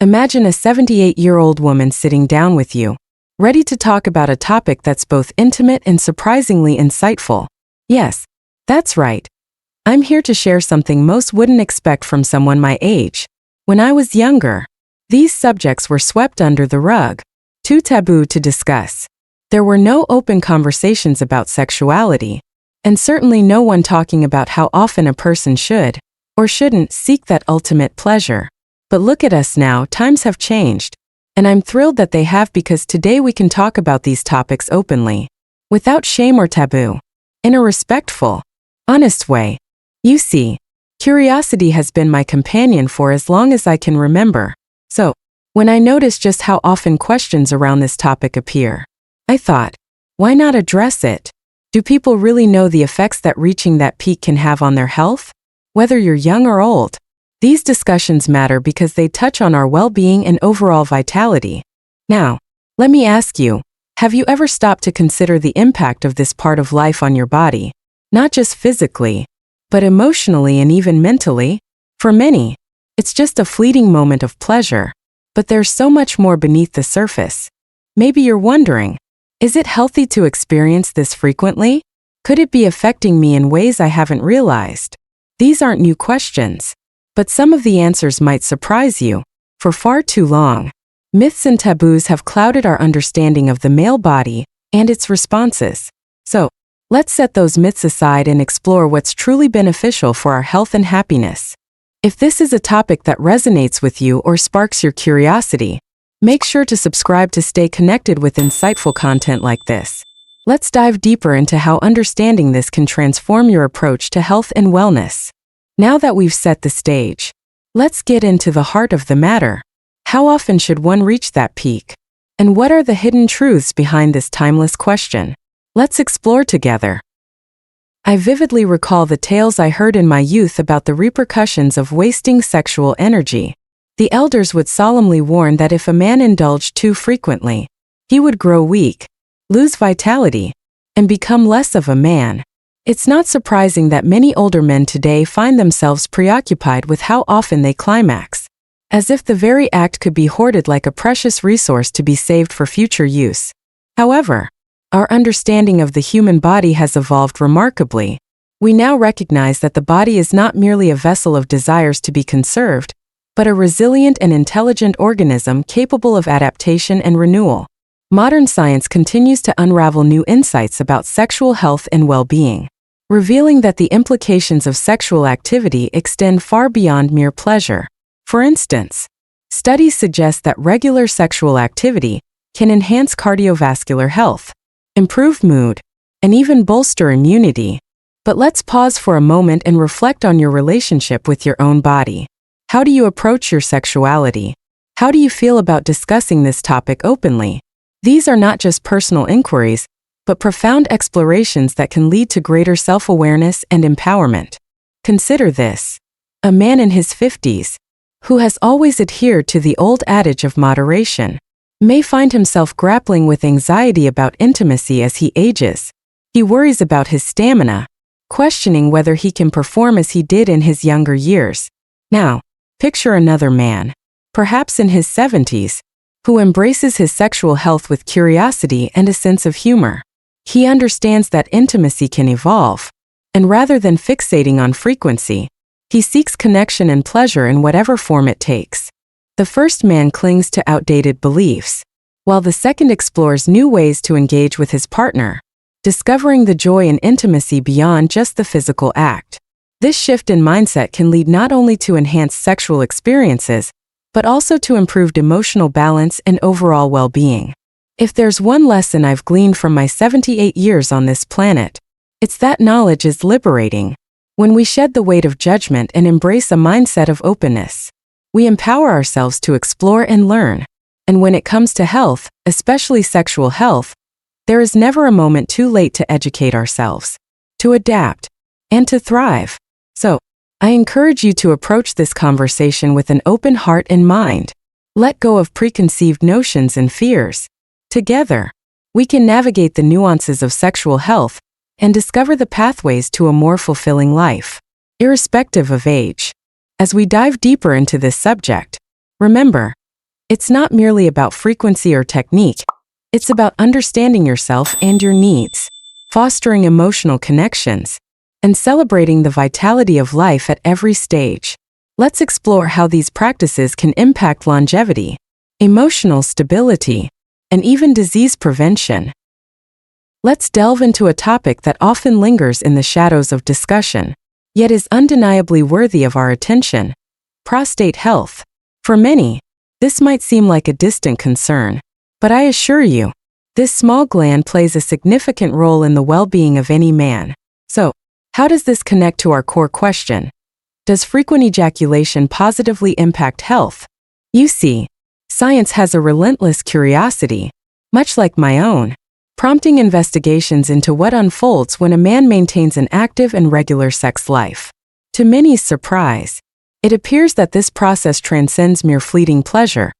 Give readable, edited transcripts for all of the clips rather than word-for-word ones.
Imagine a 78-year-old woman sitting down with you, ready to talk about a topic that's both intimate and surprisingly insightful. Yes, that's right. I'm here to share something most wouldn't expect from someone my age. When I was younger, these subjects were swept under the rug, too taboo to discuss. There were no open conversations about sexuality, and certainly no one talking about how often a person should, or shouldn't, seek that ultimate pleasure. But look at us now, times have changed, and I'm thrilled that they have, because today we can talk about these topics openly, without shame or taboo, in a respectful, honest way. You see, curiosity has been my companion for as long as I can remember. So, when I notice just how often questions around this topic appear, I thought, why not address it? Do people really know the effects that reaching that peak can have on their health? Whether you're young or old, these discussions matter because they touch on our well-being and overall vitality. Now, let me ask you, have you ever stopped to consider the impact of this part of life on your body? Not just physically, but emotionally and even mentally? For many, it's just a fleeting moment of pleasure, but there's so much more beneath the surface. Maybe you're wondering, is it healthy to experience this frequently? Could it be affecting me in ways I haven't realized? These aren't new questions, but some of the answers might surprise you. For far too long, myths and taboos have clouded our understanding of the male body and its responses. So, let's set those myths aside and explore what's truly beneficial for our health and happiness. If this is a topic that resonates with you or sparks your curiosity, make sure to subscribe to stay connected with insightful content like this. Let's dive deeper into how understanding this can transform your approach to health and wellness. Now that we've set the stage, let's get into the heart of the matter. How often should one reach that peak? And what are the hidden truths behind this timeless question? Let's explore together. I vividly recall the tales I heard in my youth about the repercussions of wasting sexual energy. The elders would solemnly warn that if a man indulged too frequently, he would grow weak, lose vitality, and become less of a man. It's not surprising that many older men today find themselves preoccupied with how often they climax, as if the very act could be hoarded like a precious resource to be saved for future use. However, our understanding of the human body has evolved remarkably. We now recognize that the body is not merely a vessel of desires to be conserved, but a resilient and intelligent organism capable of adaptation and renewal. Modern science continues to unravel new insights about sexual health and well-being, revealing that the implications of sexual activity extend far beyond mere pleasure. For instance, studies suggest that regular sexual activity can enhance cardiovascular health, improve mood, and even bolster immunity. But let's pause for a moment and reflect on your relationship with your own body. How do you approach your sexuality? How do you feel about discussing this topic openly? These are not just personal inquiries, but profound explorations that can lead to greater self-awareness and empowerment. Consider this: a man in his 50s, who has always adhered to the old adage of moderation, may find himself grappling with anxiety about intimacy as he ages. He worries about his stamina, questioning whether he can perform as he did in his younger years. Now, picture another man, perhaps in his 70s, who embraces his sexual health with curiosity and a sense of humor. He understands that intimacy can evolve, and rather than fixating on frequency, he seeks connection and pleasure in whatever form it takes. The first man clings to outdated beliefs, while the second explores new ways to engage with his partner, discovering the joy in intimacy beyond just the physical act. This shift in mindset can lead not only to enhanced sexual experiences, but also to improved emotional balance and overall well-being. If there's one lesson I've gleaned from my 78 years on this planet, it's that knowledge is liberating. When we shed the weight of judgment and embrace a mindset of openness, we empower ourselves to explore and learn. And when it comes to health, especially sexual health, there is never a moment too late to educate ourselves, to adapt, and to thrive. So, I encourage you to approach this conversation with an open heart and mind. Let go of preconceived notions and fears. Together, we can navigate the nuances of sexual health and discover the pathways to a more fulfilling life, irrespective of age. As we dive deeper into this subject, remember, It's not merely about frequency or technique. It's about understanding yourself and your needs, fostering emotional connections, and celebrating the vitality of life at every stage. Let's explore how these practices can impact longevity, emotional stability, and even disease prevention. Let's delve into a topic that often lingers in the shadows of discussion, yet is undeniably worthy of our attention: prostate health. For many, this might seem like a distant concern, but I assure you, this small gland plays a significant role in the well-being of any man. So, how does this connect to our core question? Does frequent ejaculation positively impact health? You see, science has a relentless curiosity, much like my own, prompting investigations into what unfolds when a man maintains an active and regular sex life. To many's surprise, it appears that this process transcends mere fleeting pleasure.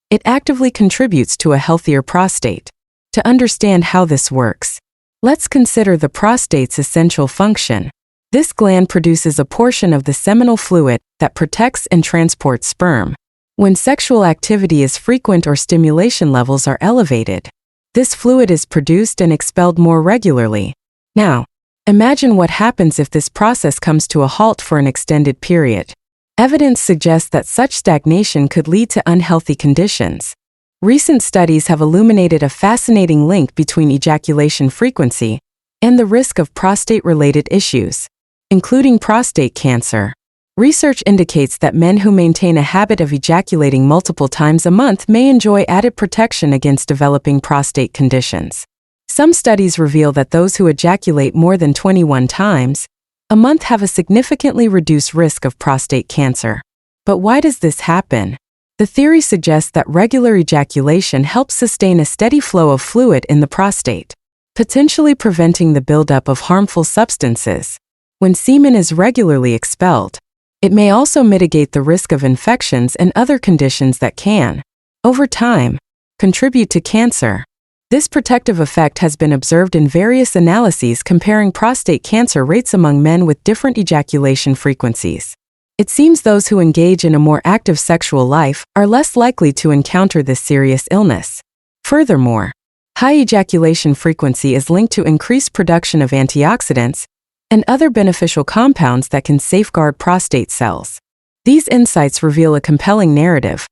It actively contributes to a healthier prostate. To understand how this works, let's consider the prostate's essential function. This gland produces a portion of the seminal fluid that protects and transports sperm. When sexual activity is frequent or stimulation levels are elevated, this fluid is produced and expelled more regularly. Now, imagine what happens if this process comes to a halt for an extended period. Evidence suggests that such stagnation could lead to unhealthy conditions. Recent studies have illuminated a fascinating link between ejaculation frequency and the risk of prostate-related issues, including prostate cancer. Research indicates that men who maintain a habit of ejaculating multiple times a month may enjoy added protection against developing prostate conditions. Some studies reveal that those who ejaculate more than 21 times a month have a significantly reduced risk of prostate cancer. But why does this happen? The theory suggests that regular ejaculation helps sustain a steady flow of fluid in the prostate, potentially preventing the buildup of harmful substances. When semen is regularly expelled, it may also mitigate the risk of infections and other conditions that can, over time, contribute to cancer. This protective effect has been observed in various analyses comparing prostate cancer rates among men with different ejaculation frequencies. It seems those who engage in a more active sexual life are less likely to encounter this serious illness. Furthermore, high ejaculation frequency is linked to increased production of antioxidants and other beneficial compounds that can safeguard prostate cells. These insights reveal a compelling narrative.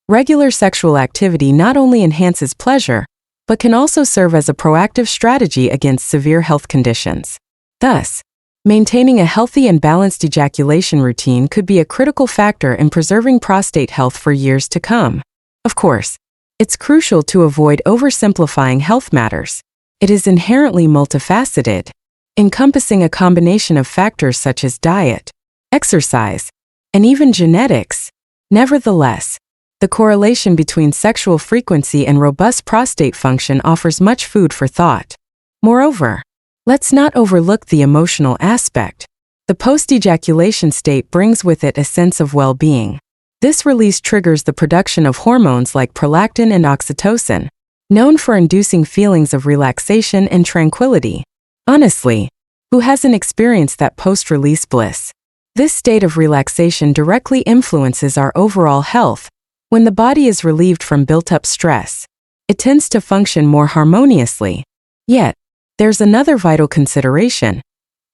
Regular sexual activity not only enhances pleasure, but can also serve as a proactive strategy against severe health conditions. Thus, maintaining a healthy and balanced ejaculation routine could be a critical factor in preserving prostate health for years to come. Of course, it's crucial to avoid oversimplifying health matters. It is inherently multifaceted, encompassing a combination of factors such as diet, exercise, and even genetics. Nevertheless, the correlation between sexual frequency and robust prostate function offers much food for thought. Moreover, let's not overlook the emotional aspect. The post-ejaculation state brings with it a sense of well-being. This release triggers the production of hormones like prolactin and oxytocin, known for inducing feelings of relaxation and tranquility. Honestly, who hasn't experienced that post-release bliss? This state of relaxation directly influences our overall health. When the body is relieved from built-up stress, it tends to function more harmoniously. Yet, there's another vital consideration: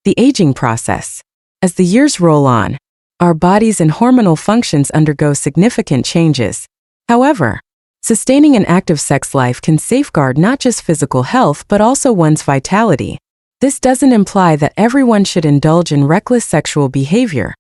the aging process. As the years roll on, our bodies and hormonal functions undergo significant changes. However, sustaining an active sex life can safeguard not just physical health but also one's vitality. This doesn't imply that everyone should indulge in reckless sexual behavior.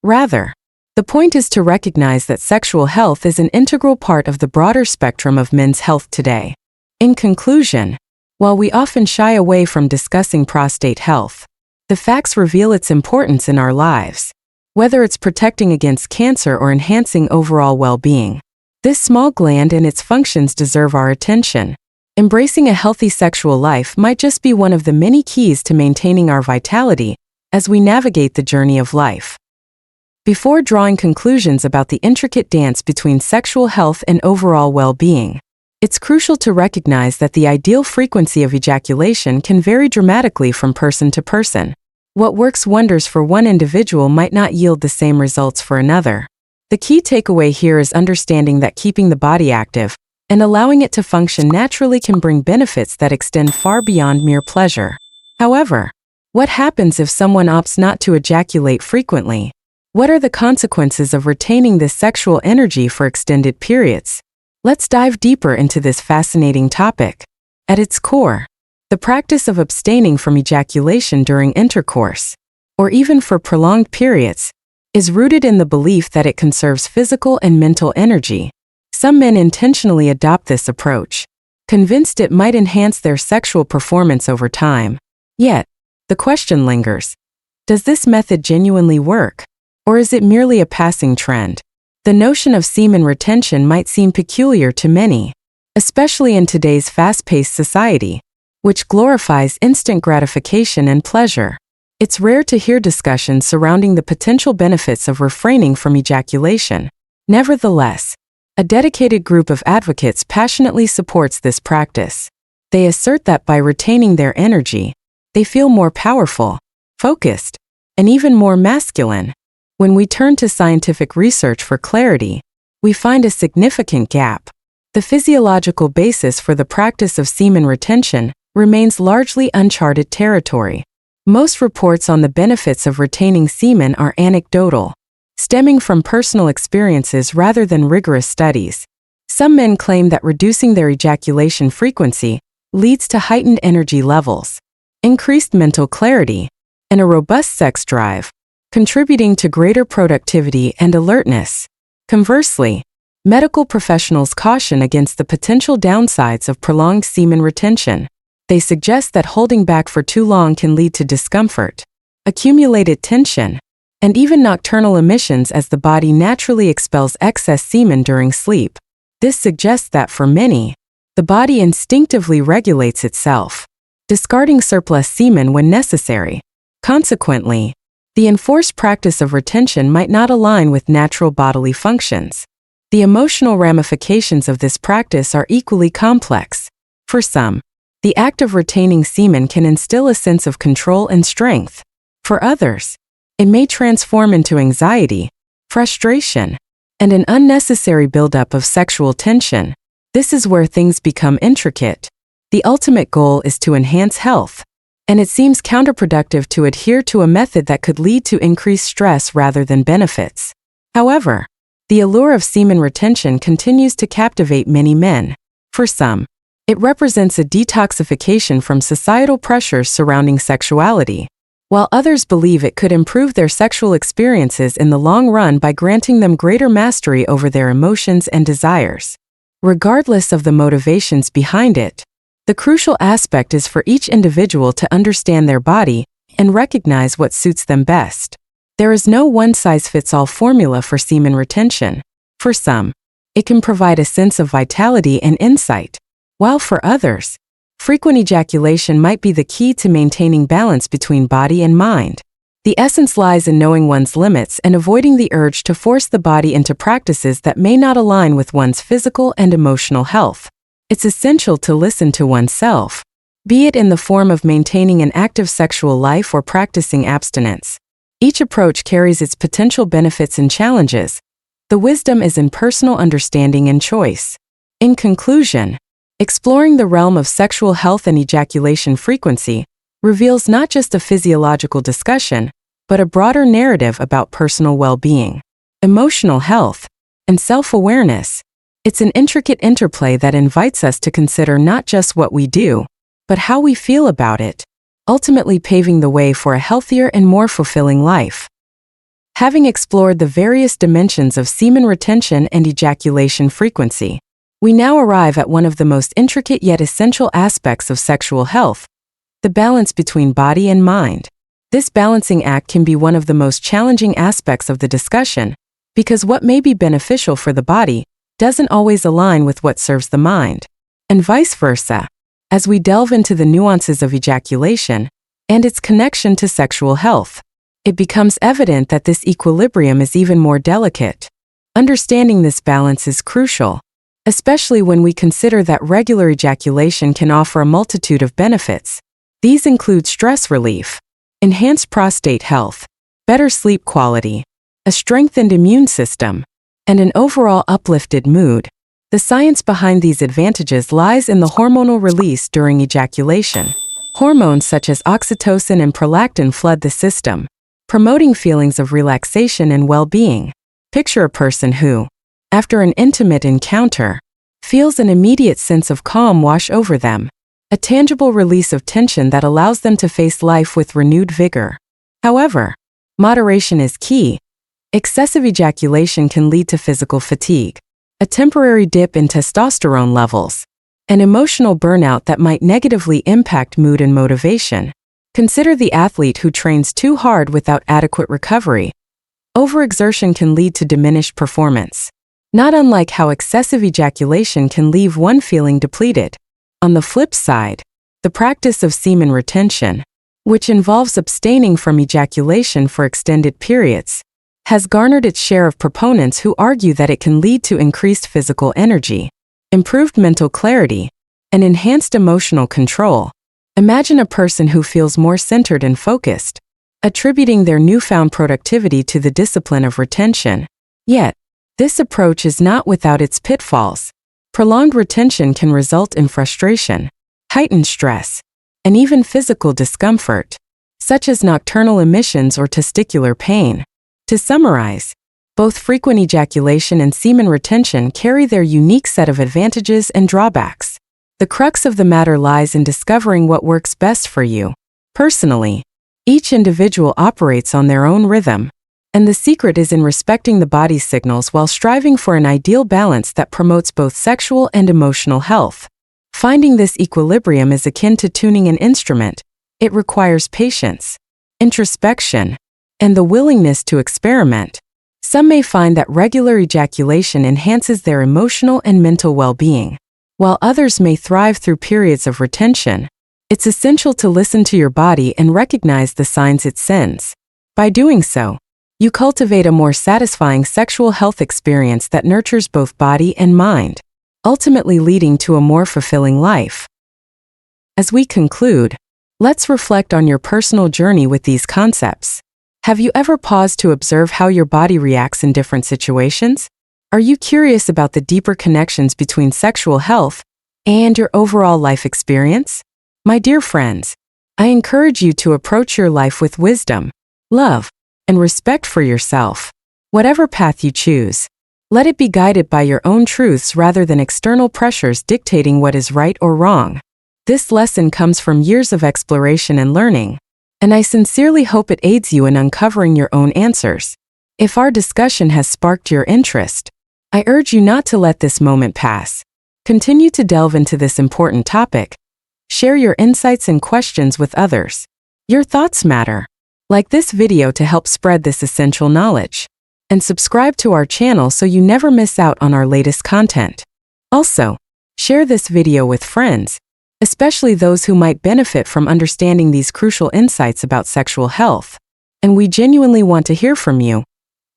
Rather, the point is to recognize that sexual health is an integral part of the broader spectrum of men's health today. In conclusion, while we often shy away from discussing prostate health, the facts reveal its importance in our lives. Whether it's protecting against cancer or enhancing overall well-being, this small gland and its functions deserve our attention. Embracing a healthy sexual life might just be one of the many keys to maintaining our vitality as we navigate the journey of life. Before drawing conclusions about the intricate dance between sexual health and overall well-being, it's crucial to recognize that the ideal frequency of ejaculation can vary dramatically from person to person. What works wonders for one individual might not yield the same results for another. The key takeaway here is understanding that keeping the body active and allowing it to function naturally can bring benefits that extend far beyond mere pleasure. However, what happens if someone opts not to ejaculate frequently? What are the consequences of retaining this sexual energy for extended periods? Let's dive deeper into this fascinating topic. At its core, the practice of abstaining from ejaculation during intercourse, or even for prolonged periods, is rooted in the belief that it conserves physical and mental energy. Some men intentionally adopt this approach, convinced it might enhance their sexual performance over time. Yet, the question lingers: does this method genuinely work, or is it merely a passing trend? The notion of semen retention might seem peculiar to many, especially in today's fast-paced society, which glorifies instant gratification and pleasure. It's rare to hear discussions surrounding the potential benefits of refraining from ejaculation. Nevertheless, a dedicated group of advocates passionately supports this practice. They assert that by retaining their energy, they feel more powerful, focused, and even more masculine. When we turn to scientific research for clarity, we find a significant gap. The physiological basis for the practice of semen retention remains largely uncharted territory. Most reports on the benefits of retaining semen are anecdotal, stemming from personal experiences rather than rigorous studies. Some men claim that reducing their ejaculation frequency leads to heightened energy levels, increased mental clarity, and a robust sex drive, contributing to greater productivity and alertness. Conversely, medical professionals caution against the potential downsides of prolonged semen retention. They suggest that holding back for too long can lead to discomfort, accumulated tension, and even nocturnal emissions as the body naturally expels excess semen during sleep. This suggests that for many, the body instinctively regulates itself, discarding surplus semen when necessary. Consequently, the enforced practice of retention might not align with natural bodily functions. The emotional ramifications of this practice are equally complex. For some, the act of retaining semen can instill a sense of control and strength. For others, it may transform into anxiety, frustration, and an unnecessary buildup of sexual tension. This is where things become intricate. The ultimate goal is to enhance health, and it seems counterproductive to adhere to a method that could lead to increased stress rather than benefits. However, the allure of semen retention continues to captivate many men. For some, it represents a detoxification from societal pressures surrounding sexuality, while others believe it could improve their sexual experiences in the long run by granting them greater mastery over their emotions and desires. Regardless of the motivations behind it, the crucial aspect is for each individual to understand their body and recognize what suits them best. There is no one-size-fits-all formula for semen retention. For some, it can provide a sense of vitality and insight, while for others, frequent ejaculation might be the key to maintaining balance between body and mind. The essence lies in knowing one's limits and avoiding the urge to force the body into practices that may not align with one's physical and emotional health. It's essential to listen to oneself, be it in the form of maintaining an active sexual life or practicing abstinence. Each approach carries its potential benefits and challenges. The wisdom is in personal understanding and choice. In conclusion, exploring the realm of sexual health and ejaculation frequency reveals not just a physiological discussion, but a broader narrative about personal well-being, emotional health, and self-awareness. It's an intricate interplay that invites us to consider not just what we do, but how we feel about it, ultimately paving the way for a healthier and more fulfilling life. Having explored the various dimensions of semen retention and ejaculation frequency, we now arrive at one of the most intricate yet essential aspects of sexual health: the balance between body and mind. This balancing act can be one of the most challenging aspects of the discussion, because what may be beneficial for the body doesn't always align with what serves the mind, and vice versa. As we delve into the nuances of ejaculation and its connection to sexual health, it becomes evident that this equilibrium is even more delicate. Understanding this balance is crucial, especially when we consider that regular ejaculation can offer a multitude of benefits. These include stress relief, enhanced prostate health, better sleep quality, a strengthened immune system, and an overall uplifted mood. The science behind these advantages lies in the hormonal release during ejaculation. Hormones such as oxytocin and prolactin flood the system, promoting feelings of relaxation and well-being. Picture a person who, after an intimate encounter, feels an immediate sense of calm wash over them, a tangible release of tension that allows them to face life with renewed vigor. However, moderation is key. Excessive ejaculation can lead to physical fatigue, a temporary dip in testosterone levels, and emotional burnout that might negatively impact mood and motivation. Consider the athlete who trains too hard without adequate recovery. Overexertion can lead to diminished performance, not unlike how excessive ejaculation can leave one feeling depleted. On the flip side, the practice of semen retention, which involves abstaining from ejaculation for extended periods, has garnered its share of proponents who argue that it can lead to increased physical energy, improved mental clarity, and enhanced emotional control. Imagine a person who feels more centered and focused, attributing their newfound productivity to the discipline of retention. Yet, this approach is not without its pitfalls. Prolonged retention can result in frustration, heightened stress, and even physical discomfort, such as nocturnal emissions or testicular pain. To summarize, both frequent ejaculation and semen retention carry their unique set of advantages and drawbacks. The crux of the matter lies in discovering what works best for you. Personally, each individual operates on their own rhythm, and the secret is in respecting the body's signals while striving for an ideal balance that promotes both sexual and emotional health. Finding this equilibrium is akin to tuning an instrument. It requires patience, introspection, and the willingness to experiment. Some may find that regular ejaculation enhances their emotional and mental well-being, while others may thrive through periods of retention. It's essential to listen to your body and recognize the signs it sends. By doing so, you cultivate a more satisfying sexual health experience that nurtures both body and mind, ultimately leading to a more fulfilling life. As we conclude, let's reflect on your personal journey with these concepts. Have you ever paused to observe how your body reacts in different situations? Are you curious about the deeper connections between sexual health and your overall life experience? My dear friends, I encourage you to approach your life with wisdom, love, and respect for yourself. Whatever path you choose, let it be guided by your own truths rather than external pressures dictating what is right or wrong. This lesson comes from years of exploration and learning, and I sincerely hope it aids you in uncovering your own answers. If our discussion has sparked your interest, I urge you not to let this moment pass. Continue to delve into this important topic. Share your insights and questions with others. Your thoughts matter. Like this video to help spread this essential knowledge. And subscribe to our channel so you never miss out on our latest content. Also, share this video with friends, especially those who might benefit from understanding these crucial insights about sexual health. And we genuinely want to hear from you.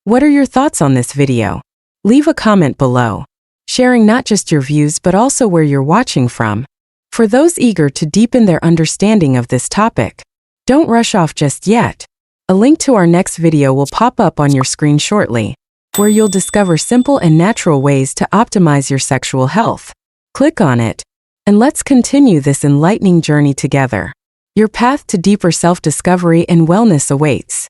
What are your thoughts on this video? Leave a comment below, sharing not just your views but also where you're watching from. For those eager to deepen their understanding of this topic, don't rush off just yet. A link to our next video will pop up on your screen shortly, where you'll discover simple and natural ways to optimize your sexual health. Click on it, and let's continue this enlightening journey together. Your path to deeper self-discovery and wellness awaits.